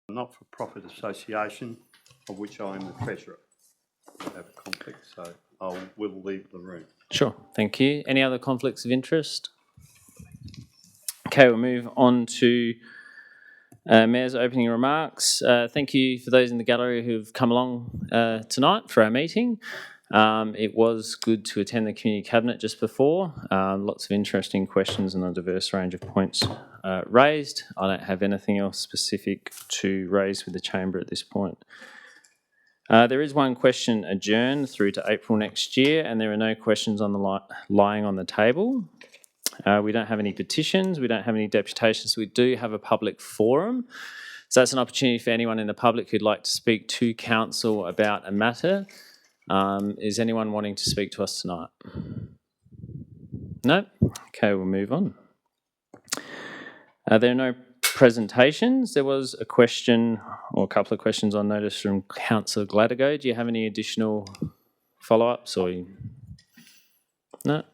not-for-profit association of which I am the treasurer. I have a conflict, so I will leave the room. Sure, thank you. Any other conflicts of interest? Okay, we'll move on to Mayor's opening remarks. Thank you for those in the gallery who've come along tonight for our meeting. It was good to attend the Community Cabinet just before. Lots of interesting questions and a diverse range of points raised. I don't have anything else specific to raise with the Chamber at this point. There is one question adjourned through to April next year, and there are no questions on the lying on the table. We don't have any petitions, we don't have any deputations. We do have a public forum. So that's an opportunity for anyone in the public who'd like to speak to council about a matter. Is anyone wanting to speak to us tonight? No? Okay, we'll move on. There are no presentations. There was a question or a couple of questions on notice from Councillor Gladigo. Do you have any additional follow-ups or? No?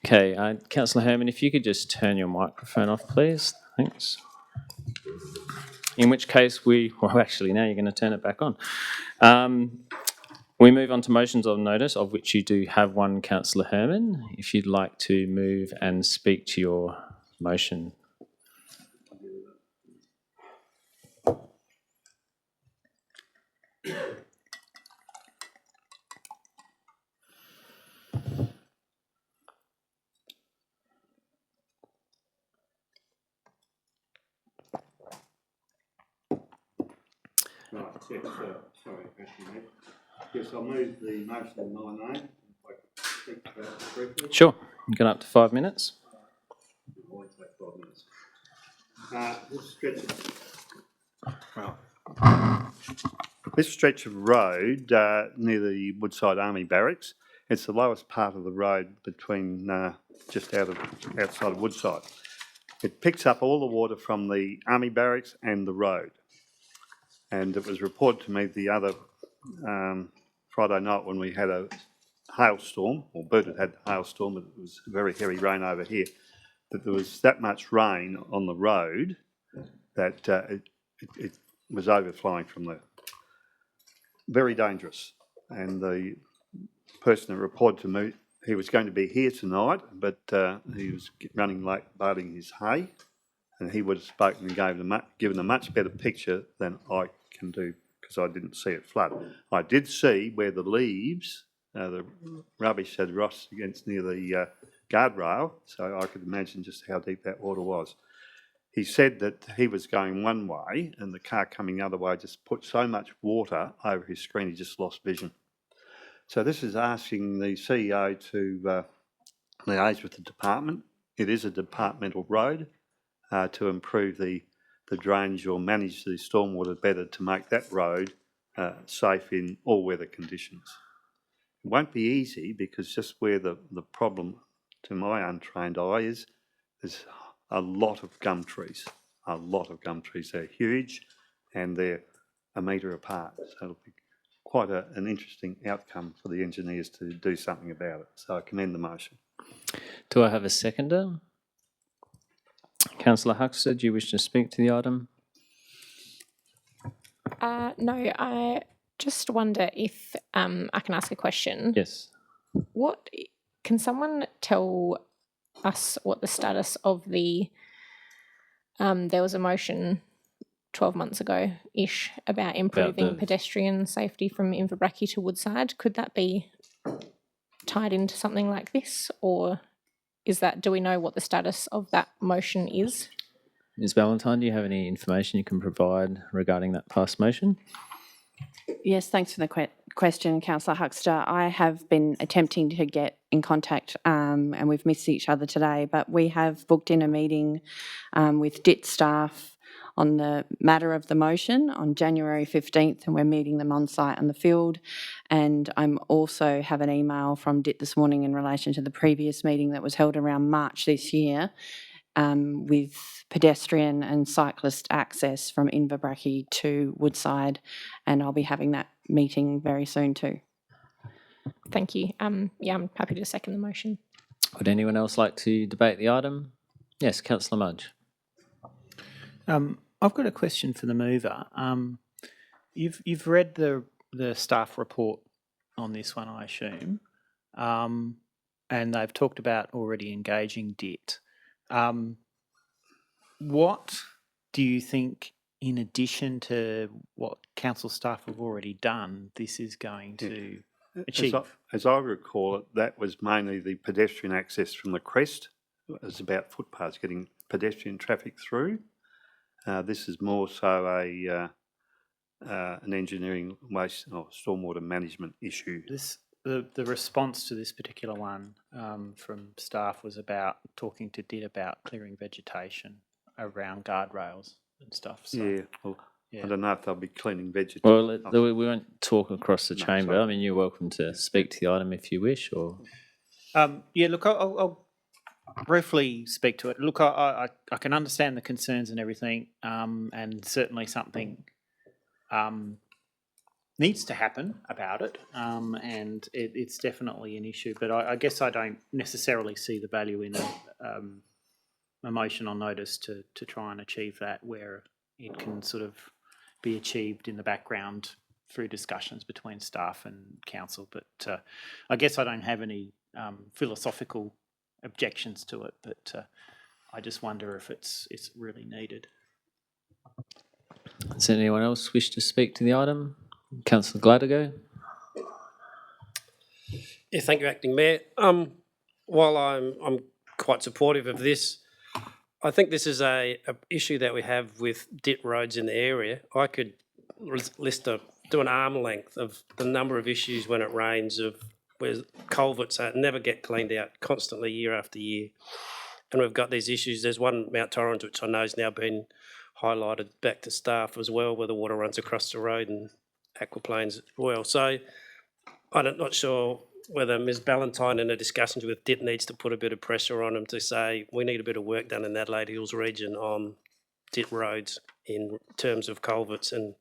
Okay, Councillor Herman, if you could just turn your microphone off, please. Thanks. In which case actually now you're going to turn it back on. We move on to motions of notice, of which you do have one, Councillor Herman, if you'd like to move and speak to your motion. Right, yes, sorry, actually, yes, I'll move the motion in my name. If I could speak about it briefly. Sure, you've got up to 5 minutes. It won't take 5 minutes. This stretch of road near the Woodside Army Barracks, it's the lowest part of the road between just outside of Woodside. It picks up all the water from the Army Barracks and the road. And it was reported to me the other Friday night when we had a hailstorm, or Bert had a hailstorm, but it was very heavy rain over here, that there was that much rain on the road that it was overflowing from there. Very dangerous. And the person that reported to me, he was going to be here tonight, but he was running late baling his hay, and he would have spoken and given a much better picture than I can do because I didn't see it flood. I did see where the leaves, the rubbish had rotted against near the guardrail, so I could imagine just how deep that water was. He said that he was going one way and the car coming the other way just put so much water over his screen he just lost vision. So this is asking the CEO to liaise with the department. It is a departmental road to improve the drainage or manage the stormwater better to make that road safe in all weather conditions. It won't be easy because just where the problem to my untrained eye is, there's a lot of gum trees. They're huge and they're a metre apart. So it'll be quite an interesting outcome for the engineers to do something about it. So I commend the motion. Do I have a seconder? Councillor Huxter, do you wish to speak to the item? No, I just wonder if I can ask a question. Yes. Can someone tell us what the status of the there was a motion 12 months ago-ish about improving pedestrian safety from Inverbrackie to Woodside. Could that be tied into something like this, or do we know what the status of that motion is? Ms Ballantyne, do you have any information you can provide regarding that past motion? Yes, thanks for the question, Councillor Huxter. I have been attempting to get in contact and we've missed each other today, but we have booked in a meeting with DIT staff on the matter of the motion on January 15th, and we're meeting them on site in the field. And I'm also have an email from DIT this morning in relation to the previous meeting that was held around March this year with pedestrian and cyclist access from Inverbrackie to Woodside, and I'll be having that meeting very soon too. Thank you. Yeah, I'm happy to second the motion. Would anyone else like to debate the item? Yes, Councillor Mudge. I've got a question for the mover. You've read the staff report on this one, I assume, and they've talked about already engaging DIT. What do you think, in addition to what council staff have already done, this is going to achieve? As I recall it, that was mainly the pedestrian access from the crest. It was about footpaths getting pedestrian traffic through. This is more so an engineering waste or stormwater management issue. The response to this particular one from staff was about talking to DIT about clearing vegetation around guardrails and stuff. So, Yeah, well, yeah. I don't know if they'll be cleaning vegetation. Well, we won't talk across the No, chamber. sorry. I mean, you're welcome to speak to the item if you wish, or Yeah, look, I'll briefly speak to it. Look, I can understand the concerns and everything, and certainly something needs to happen about it, and it's definitely an issue. But I guess I don't necessarily see the value in a motion on notice to try and achieve that, where it can sort of be achieved in the background through discussions between staff and council. But I guess I don't have any philosophical objections to it, but I just wonder if it's really needed. does anyone else wish to speak to the item? Councillor Gladigo. Yeah, thank you, Acting Mayor. While I'm quite supportive of this, I think this is a issue that we have with DIT roads in the area. I could do an arm length of the number of issues when it rains, of where culverts never get cleaned out constantly year after year. And we've got these issues. There's one, Mount Torrens, which I know has now been highlighted back to staff as well, where the water runs across the road, and aquaplanes as well. So I'm not sure whether Ms Ballantyne in her discussions with DIT needs to put a bit of pressure on them to say we need a bit of work done in the Adelaide Hills region on DIT roads in terms of culverts and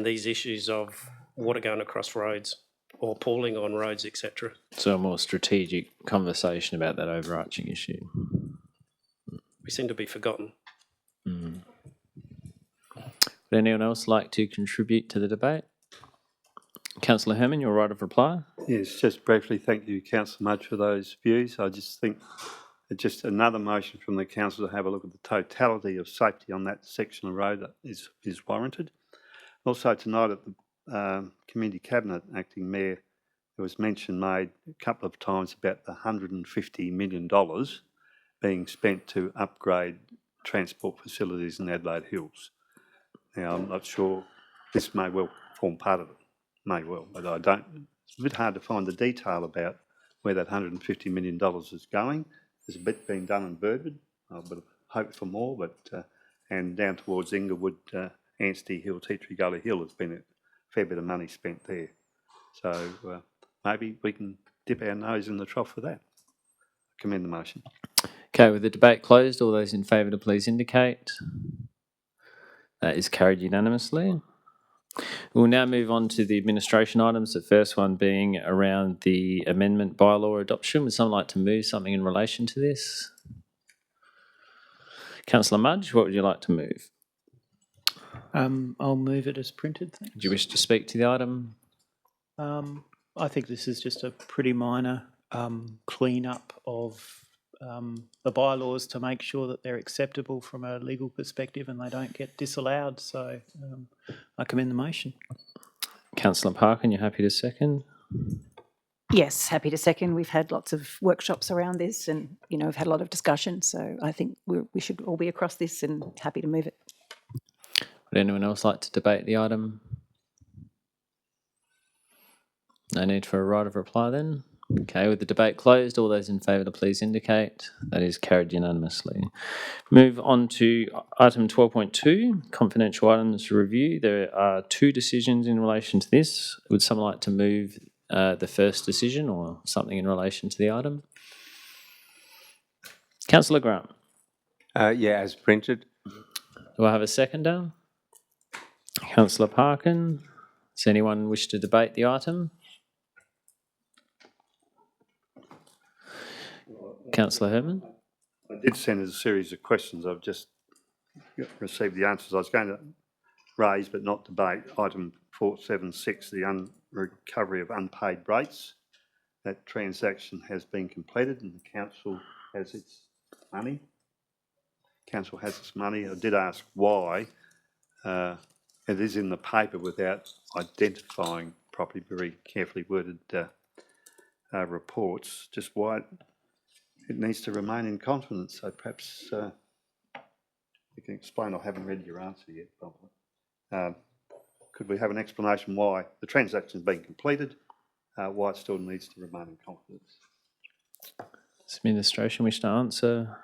these issues of water going across roads or pooling on roads, etc. So a more strategic conversation about that overarching issue. We seem to be forgotten. Would anyone else like to contribute to the debate? Councillor Herman, your right of reply. Yes, just briefly, thank you, Councillor Mudge, for those views. I just think it's just another motion from the council to have a look at the totality of safety on that section of road that is warranted. Also tonight at the Community Cabinet, Acting Mayor, there was mention made a couple of times about the $150 million being spent to upgrade transport facilities in Adelaide Hills. Now, I'm not sure, this may well form part of it, may well, but I don't, it's a bit hard to find the detail about where that $150 million is going. There's a bit being done in Birdwood, a bit of hope for more, but and down towards Inglewood, Anstey Hill, Tea Tree Gully Hill, has been a fair bit of money spent there. So maybe we can dip our nose in the trough for that. Commend the motion. Okay, with the debate closed, all those in favour to please indicate. That is carried unanimously. We'll now move on to the administration items, the first one being around the amendment bylaw adoption. Would someone like to move something in relation to this? Councillor Mudge, what would you like to move? I'll move it as printed, thanks. Do you wish to speak to the item? I think this is just a pretty minor clean-up of the bylaws to make sure that they're acceptable from a legal perspective and they don't get disallowed. So I commend the motion. Councillor Parkin, you happy to second? Yes, happy to second. We've had lots of workshops around this and, you know, we've had a lot of discussion. So I think we should all be across this and happy to move it. Would anyone else like to debate the item? No need for a right of reply then. Okay, with the debate closed, all those in favour to please indicate. That is carried unanimously. Move on to item 12.2, confidential items review. There are two decisions in relation to this. Would someone like to move the first decision or something in relation to the item? Councillor Grant. Yeah, as printed. Do I have a seconder? Councillor Parkin. Does anyone wish to debate the item? Councillor Herman. I did send us a series of questions. I've just received the answers I was going to raise but not debate. Item 476, the recovery of unpaid rates. That transaction has been completed and the council has its money. Council has its money. I did ask why. It is in the paper without identifying properly, very carefully worded reports, just why it needs to remain in confidence. So perhaps you can explain. I haven't read your answer yet, Bob. Could we have an explanation why the transaction has been completed, why it still needs to remain in confidence? Does administration wish to answer?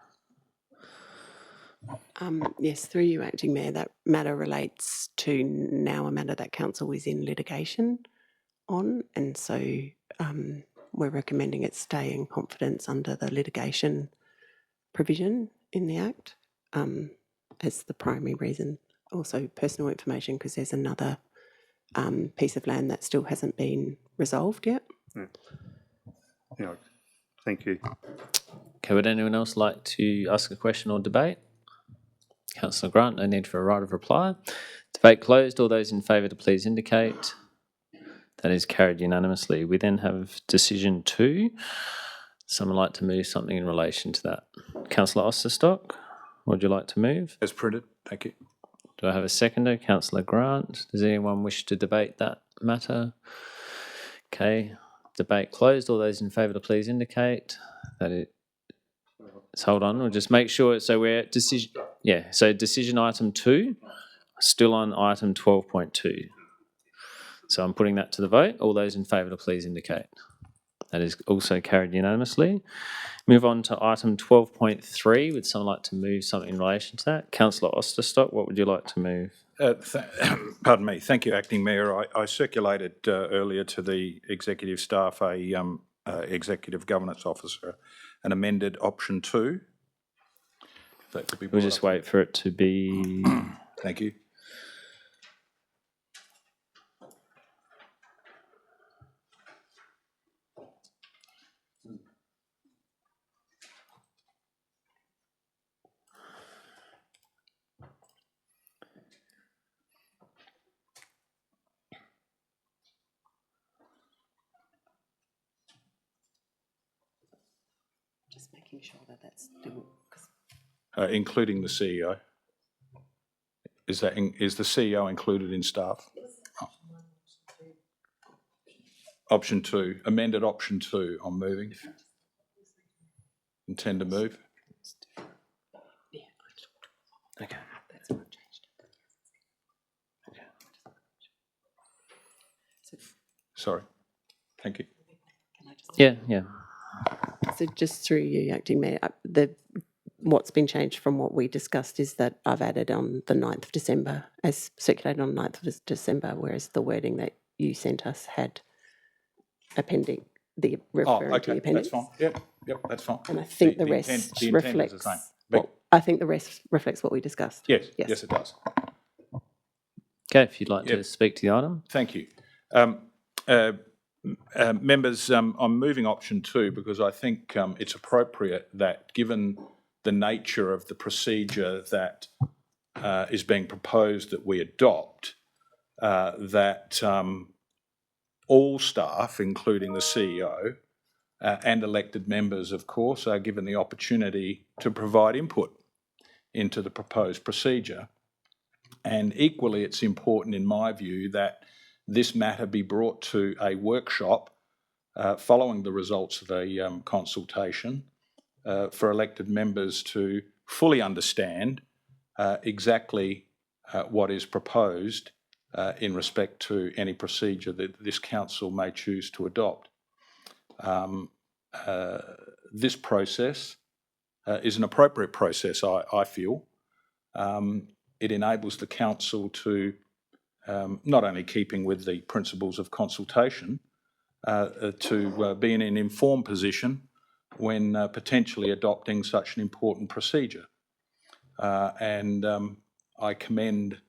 Yes, through you, Acting Mayor, that matter relates to now a matter that council is in litigation on, and so we're recommending it stay in confidence under the litigation provision in the Act as the primary reason. Also personal information, because there's another piece of land that still hasn't been resolved yet. Yeah, thank you. Okay, would anyone else like to ask a question or debate? Councillor Grant, no need for a right of reply. Debate closed. All those in favour to please indicate. That is carried unanimously. We then have decision 2. Someone like to move something in relation to that? Councillor Osterstock, would you like to move? As printed, thank you. Do I have a seconder? Councillor Grant. Does anyone wish to debate that matter? Okay, debate closed. All those in favour to please indicate. That it. So hold on, we'll just make sure. So we're at decision. Yeah, so decision item 2, still on item 12.2. So I'm putting that to the vote. All those in favour to please indicate. That is also carried unanimously. Move on to item 12.3. Would someone like to move something in relation to that? Councillor Osterstock, what would you like to move? Pardon me. Thank you, Acting Mayor. I circulated earlier to the executive staff executive governance officer an amended option 2. That could be We'll brought just up. wait for it to be. Thank you. Just making sure that that's still. Including the CEO. Is the CEO included in staff? Oh. Option 2, amended option 2. I'm moving. Intend to move. Okay. That's not changed. Sorry. Thank you. Yeah. So just through you, Acting Mayor, what's been changed from what we discussed is that I've added on the 9th of December, as circulated on 9th of December, whereas the wording that you sent us had referring to the appendix. That's fine. Yep, that's fine. And I think the intent- rest the intent is reflects. the same. I think the rest reflects what we discussed. Yes, it does. Okay, if you'd like Yep. to speak to the item. Thank you. Members, I'm moving option 2 because I think it's appropriate that, given the nature of the procedure that is being proposed that we adopt, that all staff, including the CEO and elected members, of course, are given the opportunity to provide input into the proposed procedure. And equally, it's important, in my view, that this matter be brought to a workshop following the results of a consultation for elected members to fully understand exactly what is proposed in respect to any procedure that this council may choose to adopt. This process is an appropriate process, I feel. It enables the council to, not only keeping with the principles of consultation, to be in an informed position when potentially adopting such an important procedure. And I commend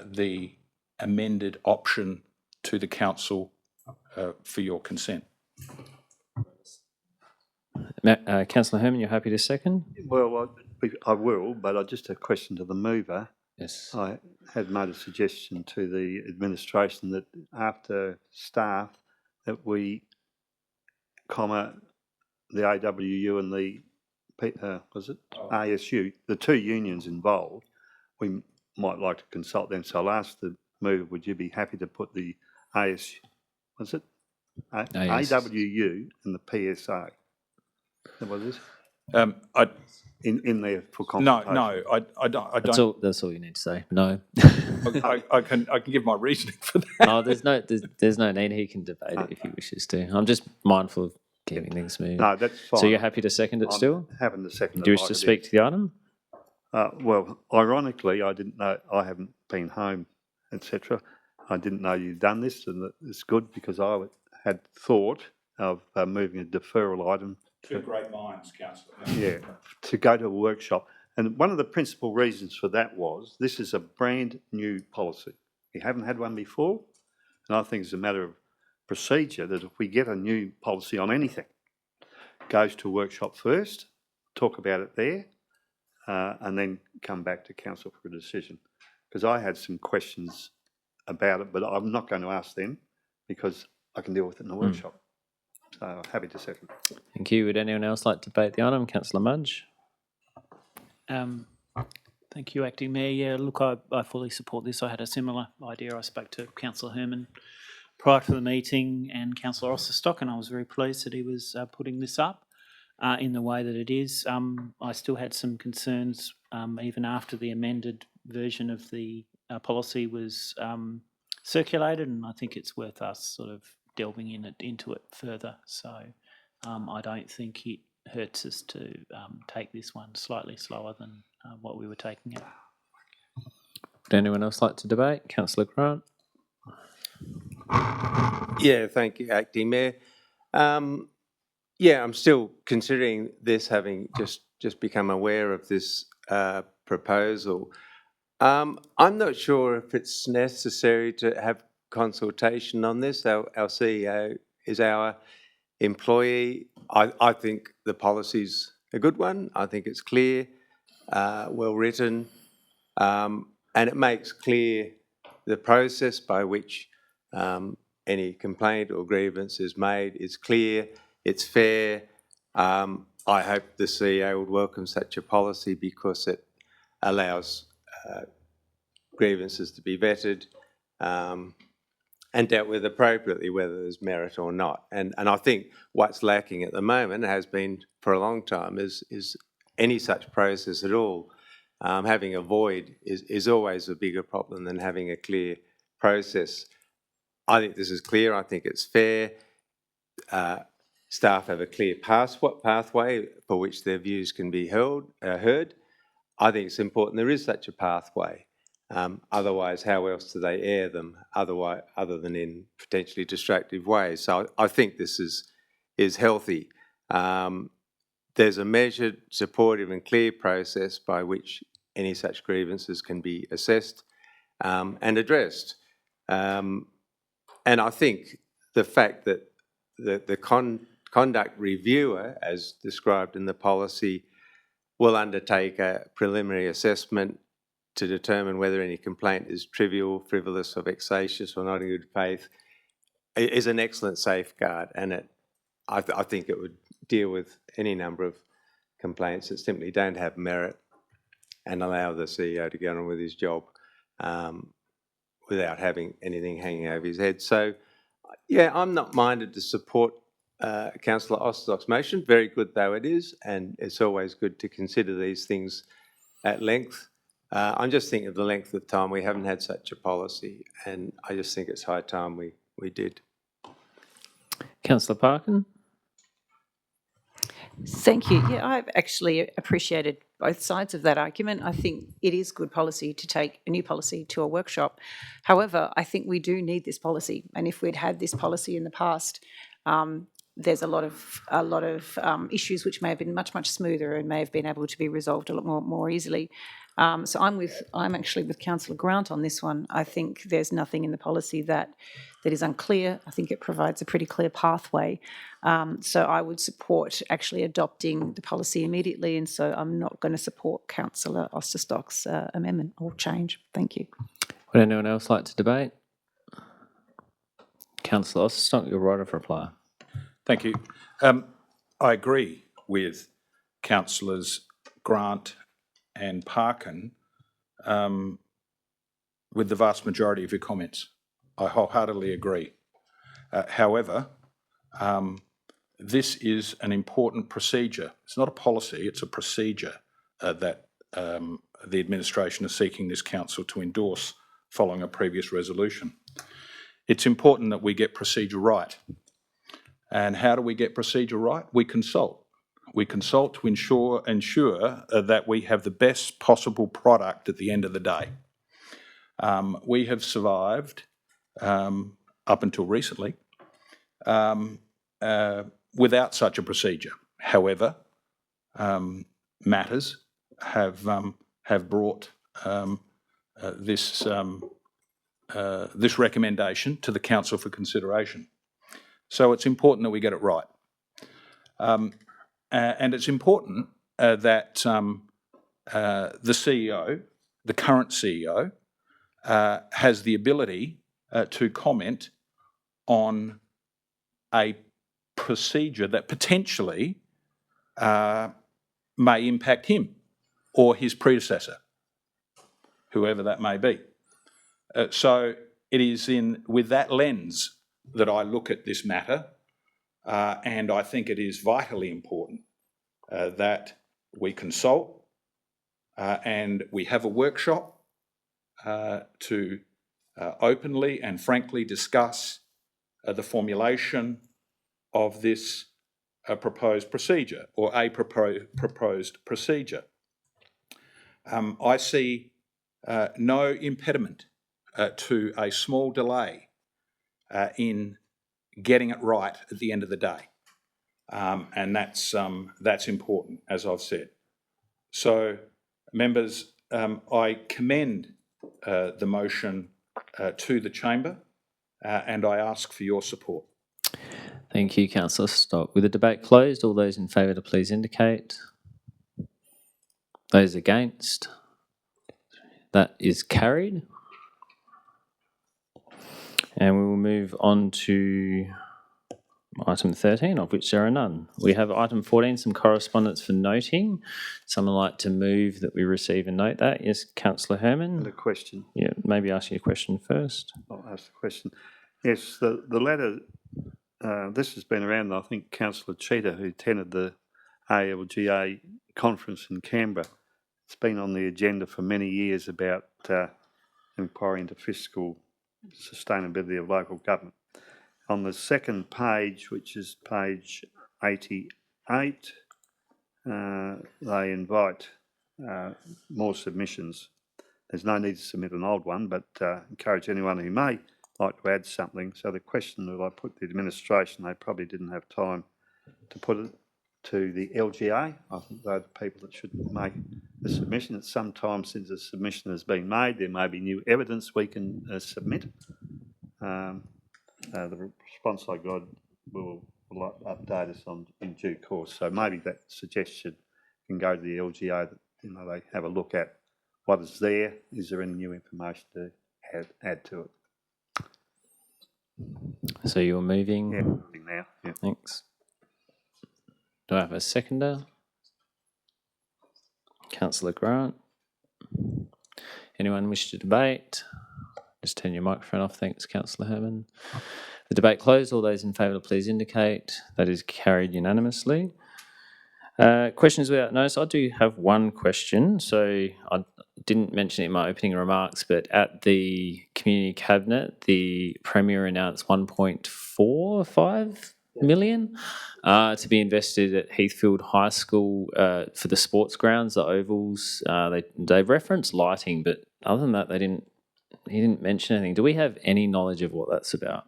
the amended option to the council for your consent. Councillor Herman, you're happy to second? Well, I will, but I just a question to the mover. Yes. I had made a suggestion to the administration that after staff, that we, the AWU and the, ASU, the two unions involved, we might like to consult them. So I'll ask the mover, would you be happy to put the AWU and the PSA? Is that what it is? I, In there for no, consultation? no, I don't. That's all you need to say. No. I can give my reasoning for that. Oh, there's no need. He can debate it if he wishes to. I'm just mindful of keeping things moving. No, that's fine. So you're happy to second it I'm still? having the second. Do you wish to speak to the item? Well, ironically, I didn't know, I haven't been home, etc. I didn't know you'd done this, and it's good because I had thought of moving a deferral item. Two great minds, Councillor. Yeah, to go to a workshop. And one of the principal reasons for that was this is a brand new policy. We haven't had one before. And I think it's a matter of procedure that if we get a new policy on anything, it goes to a workshop first, talk about it there, and then come back to council for a decision. Because I had some questions about it, but I'm not going to ask them because I can deal with it in the workshop. So happy to second. Thank you. Would anyone else like to debate the item? Councillor Mudge? Thank you, Acting Mayor. Yeah, look, I fully support this. I had a similar idea. I spoke to Councillor Herman prior to the meeting and Councillor Osterstock, and I was very pleased that he was putting this up in the way that it is. I still had some concerns even after the amended version of the policy was circulated, and I think it's worth us sort of delving into it further. So I don't think it hurts us to take this one slightly slower than what we were taking it. Would anyone else like to debate? Councillor Grant? Yeah, thank you, Acting Mayor. Yeah, I'm still considering this, having just become aware of this proposal. I'm not sure if it's necessary to have consultation on this. Our CEO is our employee. I think the policy's a good one. I think it's clear, well written, and it makes clear the process by which any complaint or grievance is made is clear, it's fair. I hope the CEO would welcome such a policy because it allows grievances to be vetted and dealt with appropriately, whether there's merit or not. And I think what's lacking at the moment, has been for a long time, is any such process at all. Having a void is always a bigger problem than having a clear process. I think this is clear. I think it's fair. Staff have a clear pathway for which their views can be heard. I think it's important there is such a pathway. Otherwise, how else do they air them other than in potentially destructive ways? So I think this is healthy. There's a measured, supportive and clear process by which any such grievances can be assessed and addressed. And I think the fact that the conduct reviewer, as described in the policy, will undertake a preliminary assessment to determine whether any complaint is trivial, frivolous or vexatious or not in good faith, is an excellent safeguard. And I think it would deal with any number of complaints that simply don't have merit and allow the CEO to get on with his job without having anything hanging over his head. So, yeah, I'm not minded to support Councillor Osterstock's motion, very good though it is, and it's always good to consider these things at length. I'm just thinking of the length of time we haven't had such a policy, and I just think it's high time we did. Councillor Parkin? Thank you. Yeah, I've actually appreciated both sides of that argument. I think it is good policy to take a new policy to a workshop. However, I think we do need this policy, and if we'd had this policy in the past, there's a lot of issues which may have been much smoother and may have been able to be resolved a lot more easily. So I'm actually with Councillor Grant on this one. I think there's nothing in the policy that is unclear. I think it provides a pretty clear pathway. So I would support actually adopting the policy immediately, and so I'm not going to support Councillor Osterstock's amendment or change. Thank you. Would anyone else like to debate? Councillor Osterstock, your right of reply. Thank you. I agree with councillors Grant and Parkin with the vast majority of your comments. I wholeheartedly agree. However, this is an important procedure. It's not a policy, it's a procedure that the administration is seeking this council to endorse following a previous resolution. It's important that we get procedure right. And how do we get procedure right? We consult. We consult to ensure that we have the best possible product at the end of the day. We have survived, up until recently, without such a procedure. However, matters have brought this recommendation to the council for consideration. So it's important that we get it right. And it's important that the CEO, the current CEO, has the ability to comment on a procedure that potentially may impact him or his predecessor, whoever that may be. So it is with that lens that I look at this matter, and I think it is vitally important that we consult and we have a workshop to openly and frankly discuss the formulation of this proposed procedure or a proposed procedure. I see no impediment to a small delay in getting it right at the end of the day. And that's important, as I've said. So, members, I commend the motion to the chamber and I ask for your support. Thank you, Councillor Stock. With the debate closed, all those in favour to please indicate. Those against? That is carried. And we will move on to item 13, of which there are none. We have item 14, some correspondence for noting. Someone like to move that we receive and note that? Yes, Councillor Herman. And a question. Yeah, maybe ask you a question first. I'll ask the question. Yes, the letter, this has been around, I think Councillor Cheetah, who attended the ALGA conference in Canberra. It's been on the agenda for many years about inquiry into fiscal sustainability of local government. On the second page, which is page 88, they invite more submissions. There's no need to submit an old one, but encourage anyone who may like to add something. So the question that I put to the administration, they probably didn't have time to put it to the LGA. I think they're the people that should make the submission. It's some since the submission has been made. There may be new evidence we can submit. The response I got will update us in due course. So maybe that suggestion can go to the LGA that they have a look at what is there. Is there any new information to add to it? So you're moving? Yeah, moving now. Yeah. Thanks. Do I have a seconder? Councillor Grant. Anyone wish to debate? Just turn your microphone off. Thanks, Councillor Herman. The debate closed. All those in favour, please indicate. That is carried unanimously. Questions without notice. I do have one question. So I didn't mention it in my opening remarks, but at the Community Cabinet, the Premier announced 1.45 million to be invested at Heathfield High School for the sports grounds, the ovals. They referenced lighting, but other than that, he didn't mention anything. Do we have any knowledge of what that's about?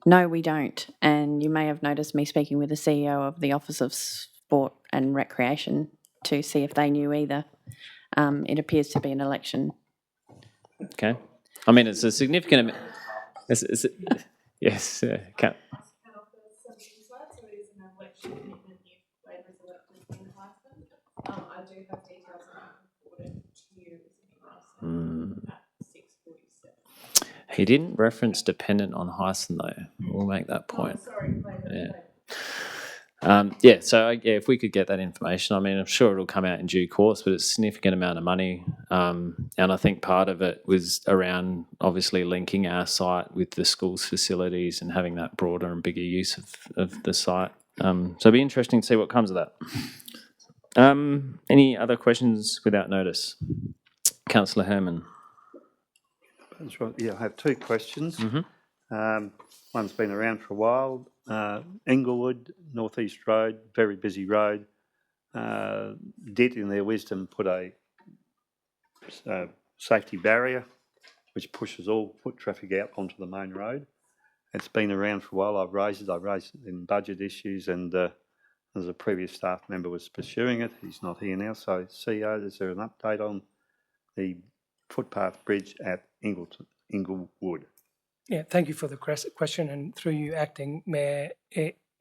No, we don't. And you may have noticed me speaking with the CEO of the Office of Sport and Recreation to see if they knew either. It appears to be an election. Okay. I mean, it's a significant. Yes. He didn't reference dependent on Hyson though. We'll make that point. Yeah. So if we could get that information, I mean, I'm sure it'll come out in due course, but it's a significant amount of money, and I think part of it was around obviously linking our site with the school's facilities and having that broader and bigger use of the site. So it'll be interesting to see what comes of that. Any other questions without notice? Councillor Herman. That's right. Yeah, I have two questions. One's been around for a while. Inglewood, North East Road, very busy road. DIT, in their wisdom, put a safety barrier which pushes all foot traffic out onto the main road. It's been around for a while. I've raised it in budget issues, and as a previous staff member was pursuing it. He's not here now. So, CEO, is there an update on the footpath bridge at Inglewood? Yeah, thank you for the question, and through you, Acting Mayor,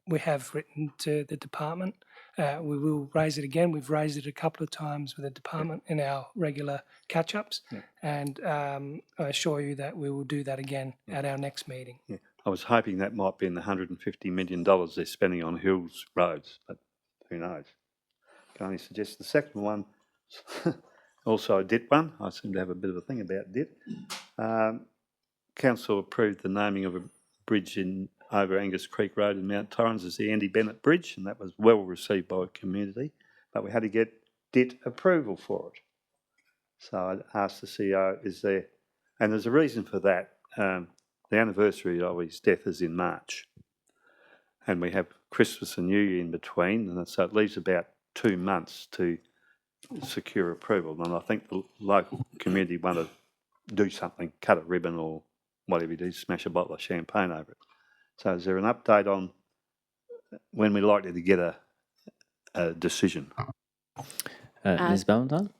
we have written to the department. We will raise it again. We've raised it a couple of times with the department in our regular catch-ups, and I assure you that we will do that again at our next meeting. Yeah. I was hoping that might be in the $150 million they're spending on Hills roads, but who knows? Can only suggest the second one, also a DIT one. I seem to have a bit of a thing about DIT. Council approved the naming of a bridge over Angus Creek Road in Mount Torrens as the Andy Bennett Bridge, and that was well received by the community, but we had to get DIT approval for it. So I asked the CEO, is there, and there's a reason for that. The anniversary of his death is in March, and we have Christmas and New Year in between, and so it leaves about 2 months to secure approval. And I think the local community want to do something, cut a ribbon or whatever you do, smash a bottle of champagne over it. So is there an update on when we're likely to get a decision? Ms. Ballantyne?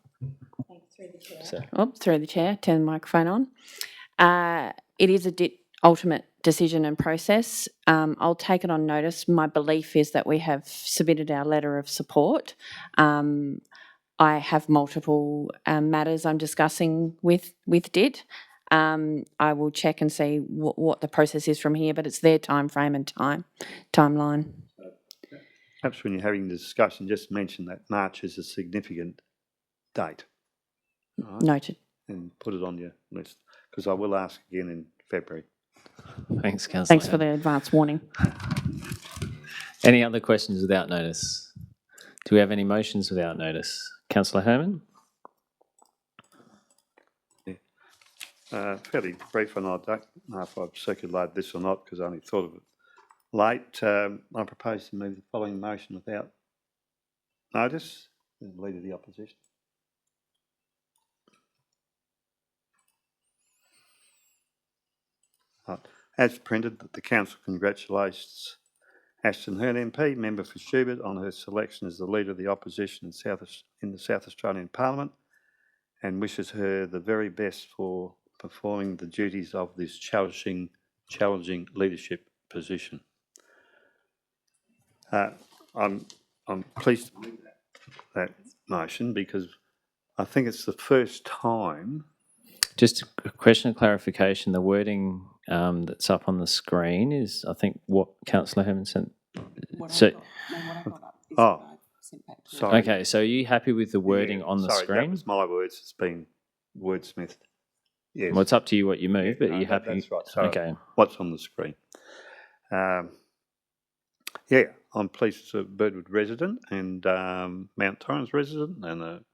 Through the chair, turn the microphone on. It is a ultimate decision and process. I'll take it on notice. My belief is that we have submitted our letter of support. I have multiple matters I'm discussing with DIT. I will check and see what the process is from here, but it's their time frame and timeline. Perhaps when you're having the discussion, just mention that March is a significant date. Right? Noted. And put it on your list, because I will ask again in February. Thanks, Councillor. Thanks for the advance warning. Any other questions without notice? Do we have any motions without notice? Councillor Herman? Fairly brief, and I don't know if I've circulated this or not because I only thought of it late. I propose to move the following motion without notice. The Leader of the Opposition. As printed, that the Council congratulates Ashton Hearn MP, member for Schubert, on her selection as the Leader of the Opposition in the South Australian Parliament, and wishes her the very best for performing the duties of this challenging leadership position. I'm pleased to move that motion because I think it's the first time. Just a question of clarification. The wording that's up on the screen is, I think, what Councillor Herman sent. Sorry. Okay, so are you happy with the wording on the screen? That was my words. It's been wordsmithed. Yes. Well, it's up to you what you move, but are you happy? That's right. So okay. What's on the screen? Yeah, I'm pleased to Birdwood resident and Mount Torrens resident, and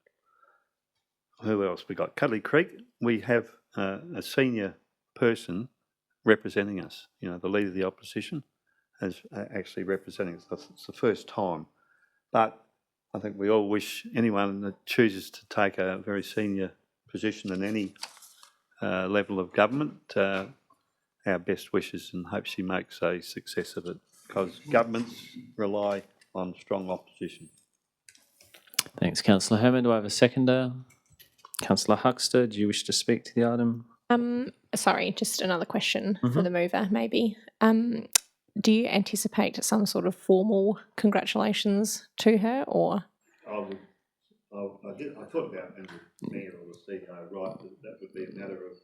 who else? We got Cuddly Creek. We have a senior person representing us. You know, the Leader of the Opposition is actually representing us. It's the first time, but I think we all wish anyone that chooses to take a very senior position in any level of government our best wishes, and hope she makes a success of it, because governments rely on strong opposition. Thanks, Councillor Herman. Do I have a seconder? Councillor Huckster, do you wish to speak to the item? Sorry, just another question for the mover, maybe. Do you anticipate some sort of formal congratulations to her, or? I thought about the mayor or the CEO, right, that would be a matter of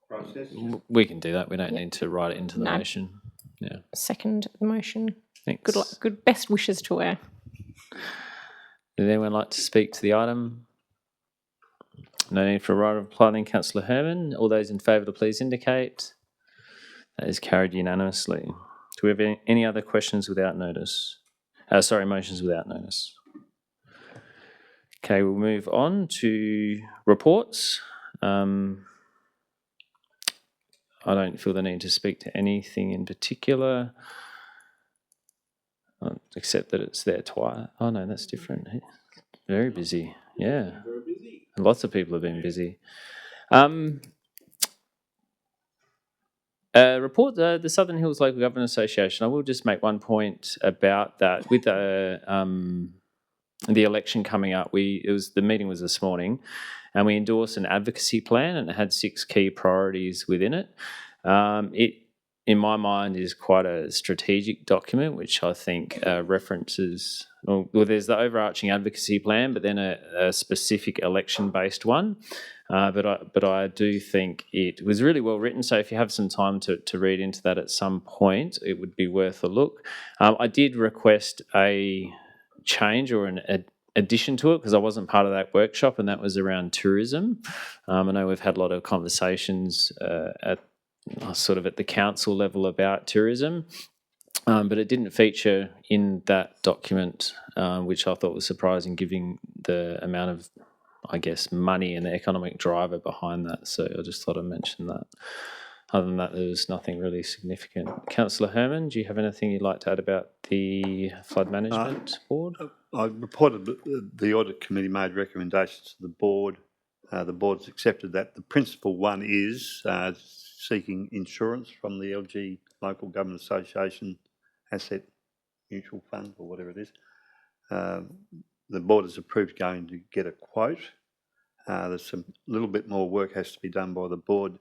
process. We can do that. We don't need to write it into the No. motion. Yeah. Second the motion. Thanks. Good luck. Good best wishes to her. Would anyone like to speak to the item? No need for a right of reply then, Councillor Herman. All those in favour, please indicate. That is carried unanimously. Do we have any other questions without notice? Motions without notice. Okay, we'll move on to reports. I don't feel the need to speak to anything in particular, except that it's there twice. Oh no, that's different. Very busy. Yeah. Lots of people have been busy. Report the Southern Hills Local Government Association. I will just make one point about that. With the election coming up, the meeting was this morning, and we endorsed an advocacy plan, and it had 6 key priorities within it. It, in my mind, is quite a strategic document, which I think references. Well, there's the overarching advocacy plan, but then a specific election-based one. But I do think it was really well written. So if you have some time to read into that at some point, it would be worth a look. I did request a change or an addition to it because I wasn't part of that workshop, and that was around tourism. I know we've had a lot of conversations at the council level about tourism. But it didn't feature in that document, which I thought was surprising, given the amount of, I guess, money and the economic driver behind that. So I just thought I'd mention that. Other than that, there was nothing really significant. Councillor Herman, do you have anything you'd like to add about the Flood Management Board? I reported that the Audit Committee made recommendations to the board. The board's accepted that. The principal one is seeking insurance from the LG Local Government Association Asset Mutual Fund or whatever it is. The board has approved going to get a quote. There's some little bit more work has to be done by the board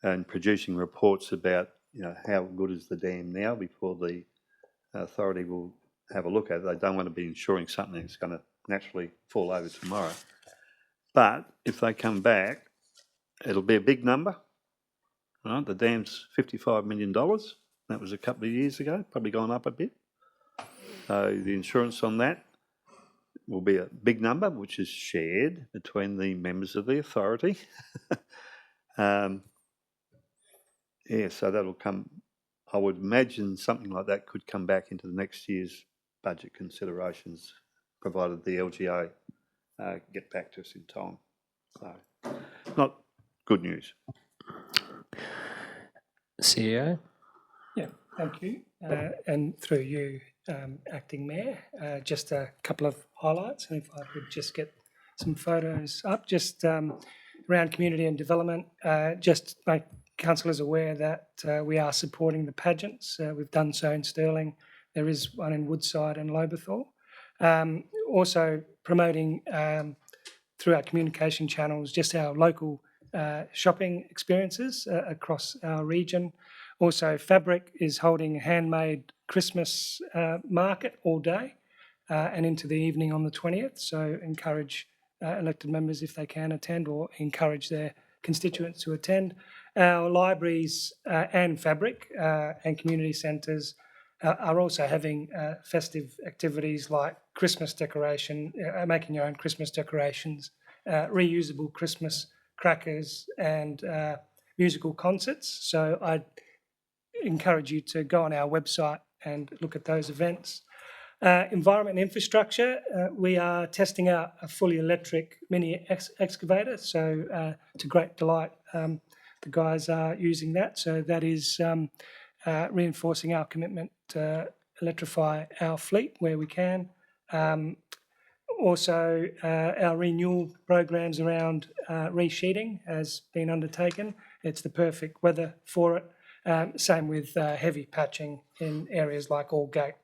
and producing reports about how good is the dam now before the authority will have a look at it. They don't want to be insuring something that's going to naturally fall over tomorrow. But if they come back, it'll be a big number. Right? The dam's $55 million. That was a couple of years ago, probably gone up a bit. So the insurance on that will be a big number, which is shared between the members of the authority. So that'll come, I would imagine something like that could come back into the next year's budget considerations, provided the LGA get back to us in time. So, not good news. CEO? Yeah, thank you. And through you, Acting Mayor, just a couple of highlights, and if I could just get some photos up, just around community and development, just make councillors aware that we are supporting the pageants. We've done so in Stirling. There is one in Woodside and Lobethal. Also promoting through our communication channels just our local shopping experiences across our region. Also, Fabric is holding a handmade Christmas market all day and into the evening on the 20th. So encourage elected members, if they can, attend, or encourage their constituents to attend. Our libraries and Fabric and community centres are also having festive activities like Christmas decoration, making your own Christmas decorations, reusable Christmas crackers, and musical concerts. So I'd encourage you to go on our website and look at those events. Environment and infrastructure, we are testing out a fully electric mini excavator. So to great delight, the guys are using that. So that is reinforcing our commitment to electrify our fleet where we can. Also, our renewal programs around resheeting has been undertaken. It's the perfect weather for it. Same with heavy patching in areas like Aldgate,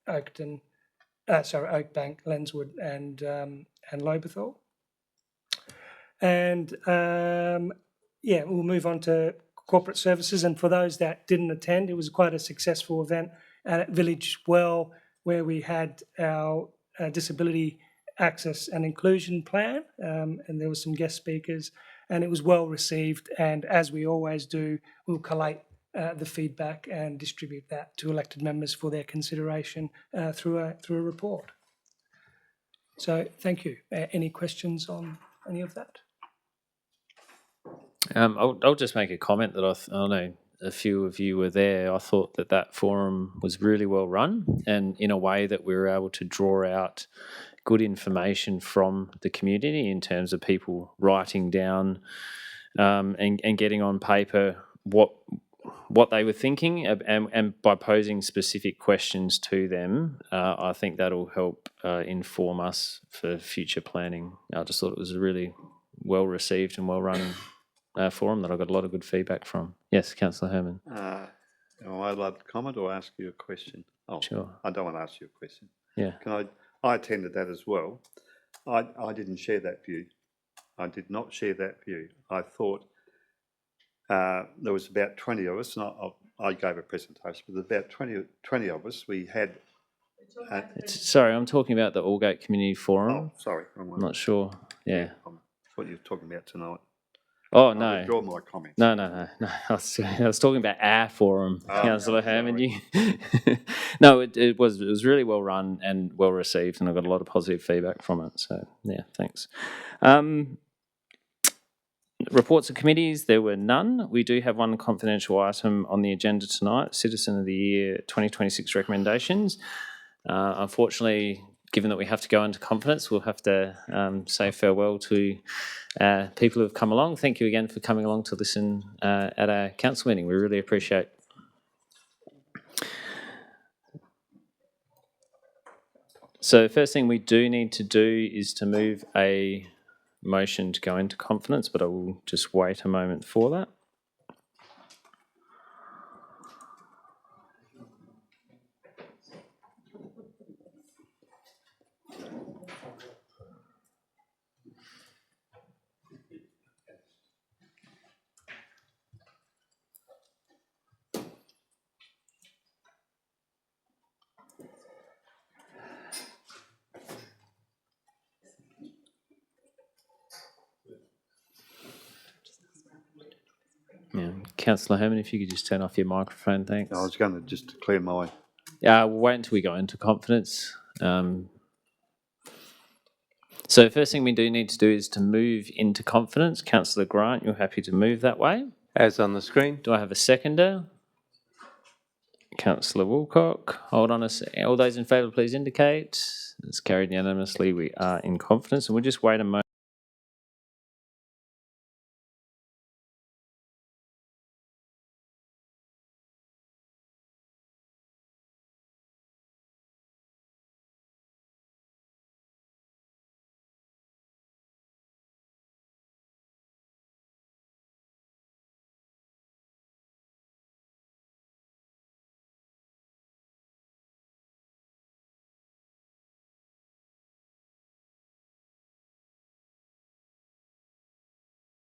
Oakton, Oakbank, Lenswood, and Lobethal. And we'll move on to corporate services. And for those that didn't attend, it was quite a successful event at Village Well, where we had our disability access and inclusion plan, and there were some guest speakers, and it was well received. And as we always do, we'll collate the feedback and distribute that to elected members for their consideration through a report. So thank you. Any questions on any of that? I'll just make a comment that I know a few of you were there. I thought that forum was really well run, and in a way that we were able to draw out good information from the community in terms of people writing down and getting on paper what they were thinking, and by posing specific questions to them, I think that'll help inform us for future planning. I just thought it was a really well received and well run forum that I got a lot of good feedback from. Yes, Councillor Herman. Am I allowed to comment or ask you a question? Oh, Sure. I don't want to ask you a question. Yeah. I attended that as well. I didn't share that view. I did not share that view. I thought there was about 20 of us, and I gave a presentation, but about 20 of us. We had... Sorry, I'm talking about the Aldgate Community Forum. Oh, sorry. Wrong one. I'm not sure. Yeah. That's what you were talking about tonight. Oh, I no. withdraw my comments. No. I was talking about our forum, Councillor Herman. No, it was really well run and well received, and I got a lot of positive feedback from it. So, yeah, thanks. Reports of committees, there were none. We do have one confidential item on the agenda tonight, Citizen of the Year 2026 recommendations. Unfortunately, given that we have to go into confidence, we'll have to say farewell to people who have come along. Thank you again for coming along to listen at our council meeting. We really appreciate. So first thing we do need to do is to move a motion to go into confidence, but I will just wait a moment for that. Yeah, Councillor Herman, if you could just turn off your microphone, thanks. I was going to just declare my... We'll wait until we go into confidence. So first thing we do need to do is to move into confidence. Councillor Grant, you're happy to move that way? As on the screen. Do I have a seconder? Councillor Woolcock, hold on a second. All those in favour, please indicate. It's carried unanimously. We are in confidence, and we'll just wait a moment.